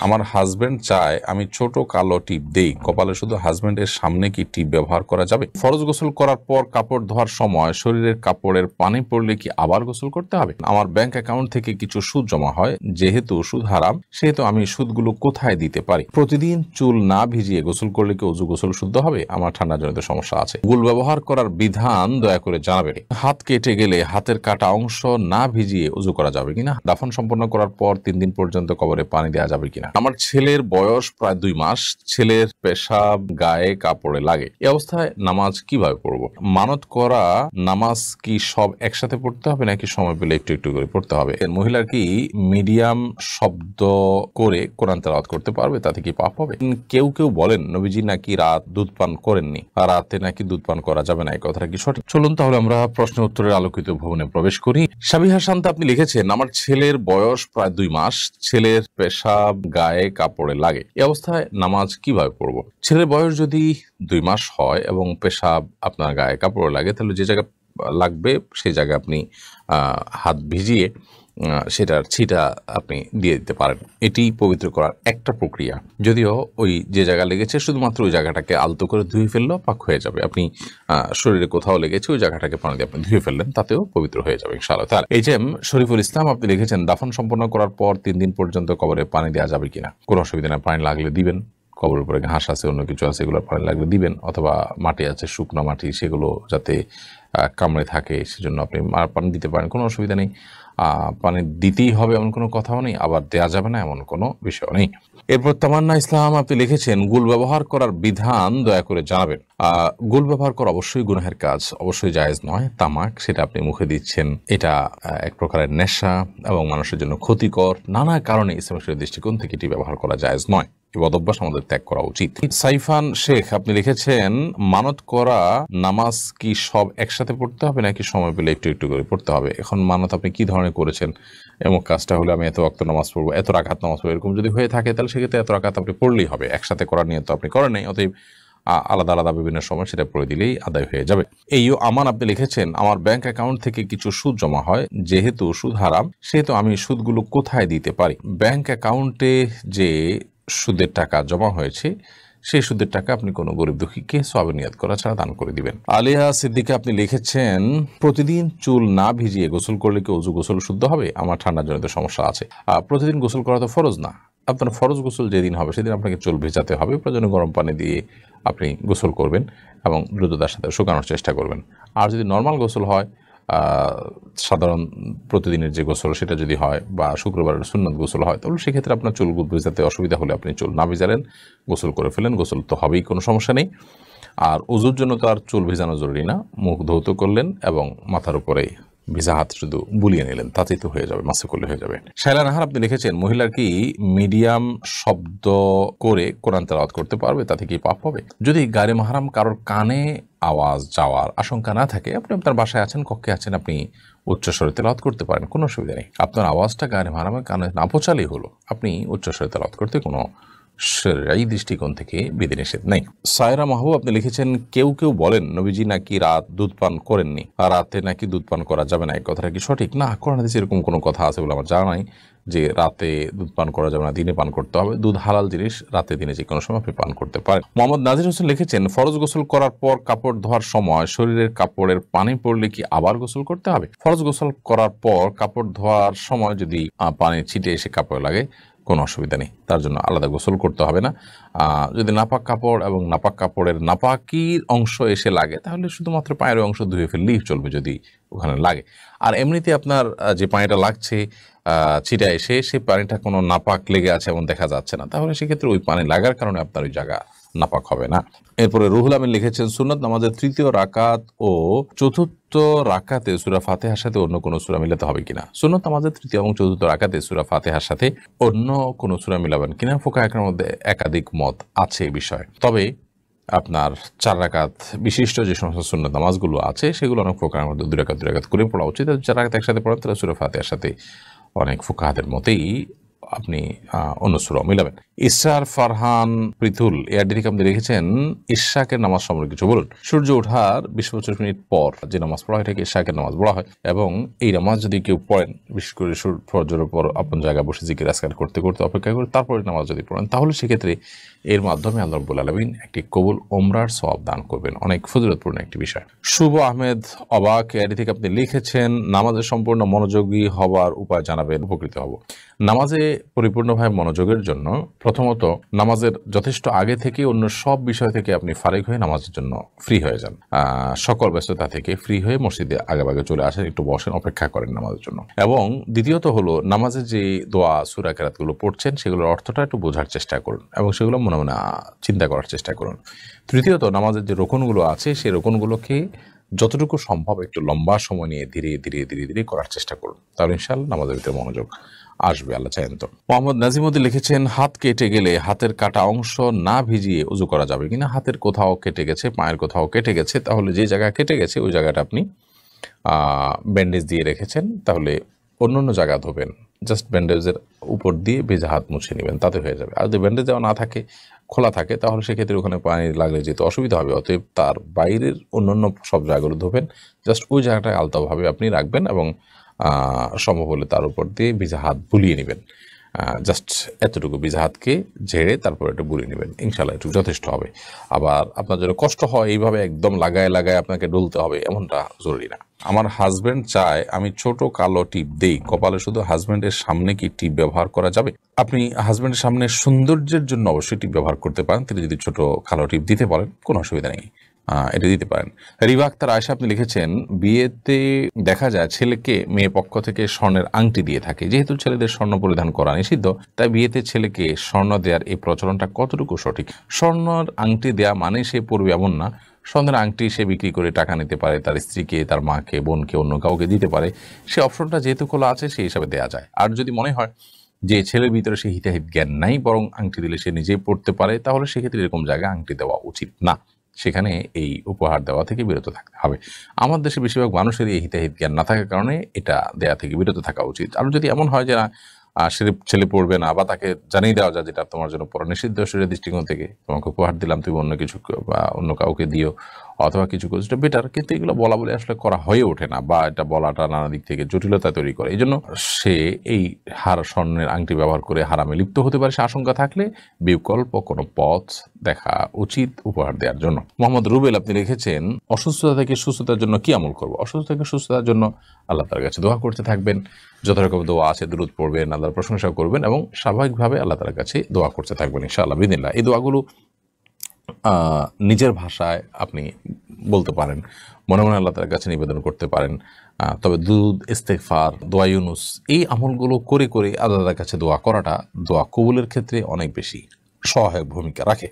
আমার হাজবেন্ড চায় আমি ছোট কালো টিপ দেই কপালে, শুধু হাজবেন্ডের সামনে কি টিপ ব্যবহার করা যাবে? ফরজ গোসল করার পর কাপড় ধোয়ার সময় শরীরের কাপড়ের পানি পড়লে কি আবার গোসল করতে হবে? আমার ব্যাংক অ্যাকাউন্ট থেকে কিছু সুদ জমা হয়, যেহেতু সুদ হারাম সেহেতু আমি সুদগুলো কোথায় দিতে পারি? প্রতিদিন চুল না ভিজিয়ে গোসল করলে কি অজু গোসল শুদ্ধ হবে? আমার ঠান্ডা জনিত সমস্যা আছে। গুল ব্যবহার করার বিধান দয়া করে জানাবেন। হাত কেটে গেলে হাতের কাটা অংশ না ভিজিয়ে অজু করা যাবে কিনা? দাফন সম্পন্ন করার পর 3 দিন পর্যন্ত কবরে পানি দেওয়া যাবে কিনা? আমার ছেলের বয়স প্রায় 2 মাস, ছেলের পেশাব গায়ে কাপড়ে লাগে, এই অবস্থায় নামাজ কিভাবে পড়বো? মানত করা নামাজ কি সব একসাথে পড়তে হবে নাকি সময় পেলে একটু একটু করে পড়তে হবে? মহিলার কি মিডিয়াম শব্দ করে কোরআন তেলাওয়াত করতে পারবে? তাতে কি পাপ হবে? কেউ কেউ বলেন নবীজি নাকি রাত দুধ পান করেননি, রাতে নাকি দুধ পান করা যাবে না, এই কথাটা কি সঠিক? চলুন তাহলে আমরা প্রশ্ন উত্তরের আলোকিত ভবনে প্রবেশ করি। সাবিহা শান্তা আপনি লিখেছেন, আমার ছেলের বয়স প্রায় 2 মাস, ছেলের পেশাব গায়ে কাপড়ে লাগে, এই অবস্থায় নামাজ কিভাবে পড়বো? ছেলের বয়স যদি 2 মাস হয় এবং পেশাব আপনার গায়ে কাপড়ে লাগে, তাহলে যে জায়গা লাগবে সেই জায়গায় আপনি হাত ভিজিয়ে সেটার ছিটা আপনি দিয়ে দিতে পারেন। এটি পবিত্র করার একটা প্রক্রিয়া, যদিও ওই যে জায়গা লেগেছে শুধুমাত্র ওই জায়গাটাকে আলতো করে ধুয়ে ফেললেও পাক হয়ে যাবে। আপনি শরীরে কোথাও লেগেছে ওই জায়গাটাকে পানি দিয়ে আপনি ধুয়ে ফেললেন, তাতেও পবিত্র হয়ে যাবে ইনশাআল্লাহ। তার এই যে শরীফুল ইসলাম আপনি লিখেছেন, দাফন সম্পন্ন করার পর 3 দিন পর্যন্ত কবরে পানি দেওয়া যাবে কিনা? কোনো অসুবিধা নেই, পানি লাগলে দিবেন। কবরের উপরে ঘাস আছে, অন্য কিছু আছে, এগুলো পানি লাগলে দিবেন, অথবা মাটি আছে শুকনো মাটি, সেগুলো যাতে কামড়ে থাকে সেজন্য আপনি পানি দিতে পারেন, কোনো অসুবিধা নেই। পানি দিতেই হবে এমন কোনো কথাও নেই, আবার দেয়া যাবে না এমন কোনো বিষয় নেই। এরপর তামান্না ইসলাম আপনি লিখেছেন, গুল ব্যবহার করার বিধান দয়া করে জানাবেন। গুল ব্যবহার করা অবশ্যই গুনাহের কাজ, অবশ্যই জায়েজ নয়। তামাক সেটা আপনি মুখে দিচ্ছেন, এটা এক প্রকারের নেশা এবং মানুষের জন্য ক্ষতিকর। নানা কারণে ইসলামের দৃষ্টিকোণ থেকে এটি ব্যবহার করা জায়েজ নয়, এই বদভ্যাস আমাদের ত্যাগ করা উচিত। সাইফান শেখ আপনি লিখেছেন, মানত করা নামাজ কি সব একসাথে পড়তে হবে নাকি সময় পেলে একটু একটু করে পড়তে হবে? এখন মানত আপনি কি ধরনের করেছেন? এমন কাজটা হলে আমি এত ওয়াক্ত নামাজ পড়বো, এত রাকাত নামাজ পড়বো, এরকম যদি হয়ে থাকে তাহলে সেক্ষেত্রে এত রাকাত আপনি পড়লেই হবে। একসাথে করার নিয়ত আপনি করেন নাই, অতএব আলাদা আলাদা বিভিন্ন সময় সেটা পড়ে দিলেই আদায় হয়ে যাবে। এইও আমান আপনি লিখেছেন, আমার ব্যাংক অ্যাকাউন্ট থেকে কিছু সুদ জমা হয়, যেহেতু সুদ হারাম সেহেতু আমি সুদগুলো কোথায় দিতে পারি? ব্যাংক অ্যাকাউন্টে যে সুদের টাকা জমা হয়েছে সেই সুদের টাকা আপনি কোনো গরিব দুঃখীকে সওয়াবের নিয়ত করা ছাড়া দান করে দিবেন। আলিয়া সিদ্দিকা আপনি লিখেছেন, প্রতিদিন চুল না ভিজিয়ে গোসল করলে কি অজু গোসল শুদ্ধ হবে? আমার ঠান্ডা জনিত সমস্যা আছে। প্রতিদিন গোসল করা তো ফরজ না। আপনার ফরজ গোসল যেদিন হবে সেদিন আপনাকে চুল ভেজাতে হবে, প্রয়োজনে গরম পানি দিয়ে আপনি গোসল করবেন এবং দ্রুততার সাথে শুকানোর চেষ্টা করবেন। আর যদি নর্মাল গোসল হয়, সাধারণ প্রতিদিনের যে গোসল সেটা যদি হয়, বা শুক্রবারের সুন্নত গোসল হয়, তাহলে সেক্ষেত্রে আপনার চুল ভেজাতে অসুবিধা হলে আপনি চুল না ভেজালেন, গোসল করে ফেলেন, গোসল তো হবেই, কোনো সমস্যা নেই। আর ওজুর জন্য তো আর চুল ভেজানো জরুরি না, মুখ ধৌত করলেন এবং মাথার উপরে ভিজা হাত শুধু বুলিয়ে নিলেন, তাতেই তো হয়ে যাবে, মাসে করলে হয়ে যাবে। শায়লা নাহার আপনি লিখেছেন, মহিলার কি মিডিয়াম শব্দ করে কোরআন তেলাওয়াত করতে পারবে? তাতে কি পাপ হবে? যদি গায়রে মাহরাম কারোর কানে আওয়াজ যাওয়ার আশঙ্কা না থাকে, আপনি আপনার বাসায় আছেন, কক্ষে আছেন, আপনি উচ্চস্বরে তেলাওয়াত করতে পারেন, কোনো অসুবিধা নেই। আপনার আওয়াজটা গায়রে মাহরামের কানে না পৌঁছালেই হলো, আপনি উচ্চস্বরে তেলাওয়াত করতে কোনো এই দৃষ্টিকোণ থেকে বিধিনিষেধ নেই। সায়রা মাহবুব আপনি লিখেছেন, কেউ কেউ বলেন নবীজি নাকি রাত দুধ পান করেননি, রাতে নাকি দুধ পান করা যাবে না, এই কথাটা কি সঠিক? না, কোরআন হাদিসে এরকম কোনো কথা আছে বলে আমার জানা নাই যে রাতে দুধ পান করা যাবে না, দিনে পান করতে হবে। দুধ হালাল জিনিস, রাতে দিনে যে কোনো সময় আপনি পান করতে পারেন। মোহাম্মদ নাজির হোসেন লিখেছেন, ফরজ গোসল করার পর কাপড় ধোয়ার সময় শরীরের কাপড়ের পানি পড়লে কি আবার গোসল করতে হবে? ফরজ গোসল করার পর কাপড় ধোয়ার সময় যদি পানি ছিটে এসে কাপড়ে লাগে, কোনো অসুবিধা নেই, তার জন্য আলাদা গোসল করতে হবে না। যদি নাপাক কাপড় এবং নাপাক কাপড়ের নাপাকির অংশ এসে লাগে, তাহলে শুধুমাত্র পায়ের অংশ ধুয়ে ফেললেই চলবে যদি ওখানে লাগে। আর এমনিতে আপনার যে পানিটা লাগছে ছিটা এসে, সেই পানিটা কোনো নাপাক লেগে আছে এমন দেখা যাচ্ছে না, তাহলে সেক্ষেত্রে ওই পানি লাগার কারণে আপনার ওই জায়গা নাপাক হবে না। এরপরে রুহুল আমিন লিখেছেন, সুন্নত নামাজের 3য় রাকাত ও 4র্থ রাকাতে সূরা ফাতিহার সাথে অন্য কোনো সূরা মিলাতে হবে কিনা? সুন্নত নামাজের 3য় এবং 4র্থ রাকাতে সূরা ফাতিহার সাথে অন্য কোনো সূরা মিলাবেন কিনা, ফুকাহাদের মধ্যে একাধিক মত আছে এই বিষয়ে। তবে আপনার 4 রাকাত বিশিষ্ট যে সমস্ত সুন্নত নামাজগুলো আছে সেগুলো অনেক ফুকাহাদের মধ্যে 2 রাকাত 2 রাকাত করে পড়া উচিত। 4 রাকাত একসাথে পড়েন তাহলে সূরা ফাতিহার সাথে অনেক ফুকাহাদের মতেই আপনি অন্য সূরা মিলাবেন। ইসরার ফারহান পৃথুল এআরডি থেকে আপনি লিখেছেন ইশাকের নামাজ সম্পর্কে কিছু বলুন। সূর্য ওঠার 20-25 মিনিট পর যে নামাজ পড়া হয় এটাকে ইশাকের নামাজ বলা হয়, এবং এই নামাজ যদি কেউ পড়েন, বিশেষ করে ফজরের পর আপন জায়গায় বসে জিকির আজকার করতে করতে অপেক্ষা করে তারপরে নামাজ যদি পড়েন, তাহলে সেক্ষেত্রে এর মাধ্যমে আল্লাহ রাব্বুল আলামিন একটি কবুল ওমরার সওয়াব দান করবেন। অনেক ফজিলতপূর্ণ একটি বিষয়। শুভ আহমেদ অবাক এআরডি থেকে আপনি লিখেছেন নামাজের সম্পূর্ণ মনোযোগী হওয়ার উপায় জানাবেন, উপকৃত হব। নামাজে পরিপূর্ণভাবে মনোযোগের জন্য প্রথমত নামাজের যথেষ্ট আগে থেকে অন্য সব বিষয় থেকে আপনি ফারিগ হয়ে নামাজের জন্য ফ্রি হয়ে যান। সকল ব্যস্ততা থেকে ফ্রি হয়ে মসজিদে আগেভাগে চলে আসেন, একটু বসেন, অপেক্ষা করেন নামাজের জন্য। এবং দ্বিতীয়ত হলো নামাজে যে দোয়া সূরা কেরাতগুলো পড়ছেন সেগুলোর অর্থটা একটু বোঝার চেষ্টা করুন এবং সেগুলো মনে মনে চিন্তা করার চেষ্টা করুন। তৃতীয়ত নামাজের যে রোকনগুলো আছে সেই রোকনগুলোকে যতটুকু সম্ভব একটু লম্বা সময় নিয়ে ধীরে ধীরে ধীরে ধীরে করার চেষ্টা করুন, তাহলে ইনশাআল্লাহ নামাজের ভিতরে মনোযোগ আসবে, আল্লাহ চাহেন তো। মোহাম্মদ নাজিমুদ্দিন লিখেছেন হাত কেটে গেলে হাতের কাটা অংশ না ভিজিয়ে উজু করা যাবে কিনা। হাতের কোথাও কেটে গেছে, পায়ের কোথাও কেটে গেছে, তাহলে যে জায়গা কেটে গেছে ওই জায়গাটা আপনি ব্যান্ডেজ দিয়ে রেখেছেন, তাহলে অন্য জায়গা ধোবেন, জাস্ট ব্যান্ডেজের উপর দিয়ে ভেজা হাত মুছে নেবেন, তাতে হয়ে যাবে। আর যদি ব্যান্ডেজ দেওয়া না থাকে, খোলা থাকে, তাহলে সেক্ষেত্রে ওখানে পানি লাগলে যেতে অসুবিধা হবে, অতএব তার বাইরের অন্যান্য সব জায়গাগুলো ধোবেন, জাস্ট ওই জায়গাটায় আলতাভাবে আপনি রাখবেন এবং সম্ভব হলে তার উপর দিয়ে ভিজা হাত বুলিয়ে নেবেন। জাস্ট এতটুকু ভিজা হাতকে ঝেড়ে তারপর একটু বুলিয়ে নেবেন, ইনশাল্লাহ একটু যথেষ্ট হবে। আবার আপনার জন্য কষ্ট হয় এইভাবে একদম লাগায় লাগায় আপনাকে ডলতে হবে এমনটা জরুরি না। আমার হাজব্যান্ড চায় আমি ছোট কালো টিপ দেই কপালে, শুধু হাজব্যান্ডের সামনে কি টিপ ব্যবহার করা যাবে? আপনি হাজব্যান্ডের সামনে সৌন্দর্যের জন্য অবশ্যই টিপ ব্যবহার করতে পারেন, তিনি যদি ছোট কালো টিপ দিতে পারেন কোনো অসুবিধা নেই, এটা দিতে পারেন। রিবা আক্তার আয়েশা আপনি লিখেছেন বিয়েতে দেখা যায় ছেলেকে মেয়ে পক্ষ থেকে স্বর্ণের আংটি দিয়ে থাকে, যেহেতু ছেলেদের স্বর্ণ পরিধান করা নিষিদ্ধ, তাই বিয়েতে ছেলেকে স্বর্ণ দেওয়ার এই প্রচলনটা কতটুকু সঠিক? স্বর্ণের আংটি দেয়া মানে সে পড়বে এমন না, স্বর্ণের আংটি সে বিক্রি করে টাকা নিতে পারে, তার স্ত্রীকে, তার মাকে, বোনকে, অন্য কাউকে দিতে পারে, সে অপশনটা যেহেতু খোলা আছে সেই হিসাবে দেওয়া যায়। আর যদি মনে হয় যে ছেলের ভিতরে সে হিতাহিত জ্ঞান নাই, বরং আংটি দিলে সে নিজেই পড়তে পারে, তাহলে সেক্ষেত্রে এরকম জায়গায় আংটি দেওয়া উচিত না, সেখানে এই উপহার দেওয়া থেকে বিরত থাকতে হবে। আমার দেশে বেশিরভাগ মানুষের এই হিতাহিত জ্ঞান না থাকার কারণে এটা দেয়া থেকে বিরত থাকা উচিত। আর যদি এমন হয় যে না সে ছেলে পড়বে না, বা তাকে জানিয়ে দেওয়া যায় যেটা তোমার জন্য পড়া নিষিদ্ধ শরীরের দৃষ্টিকোণ থেকে, তোমাকে উপহার দিলাম, তুমি অন্য কিছু বা অন্য কাউকে দিও অথবা কিছু করছো, এটা বেটার। কিন্তু এগুলো বলা বলে আসলে করা হয়ে ওঠে না, বা এটা বলাটা নানা দিক থেকে জটিলতা তৈরি করে। এই জন্য সে এই স্বর্ণের আংটি ব্যবহার করে হারামে লিপ্ত হতে পারে, সে আশঙ্কা থাকলে বিকল্প কোনো পথ দেখা উচিত উপহার দেওয়ার জন্য। মোহাম্মদ রুবেল আপনি লিখেছেন অসুস্থতা থেকে সুস্থতার জন্য কি আমল করবো? অসুস্থতা থেকে সুস্থতার জন্য আল্লাহ তার কাছে দোয়া করতে থাকবেন, যত রকম দোয়া আছে দুরূদ পড়বেন, আল্লাহর প্রশংসা করবেন এবং স্বাভাবিকভাবে আল্লাহ তার কাছে দোয়া করতে থাকবেন ইনশাআল্লাহ বিদিনিল্লাহ। এই দোয়াগুলো নিজের ভাষায় আপনি বলতে পারেন, মনে মনে আল্লাহ তার কাছে নিবেদন করতে পারেন। তবে দুরূদ, ইস্তেগফার, দোয়া ইউনুস এই আমলগুলো করে করে আল্লাহ তার কাছে দোয়া করাটা দোয়া কবুলের ক্ষেত্রে অনেক বেশি সহায়ক ভূমিকা রাখে।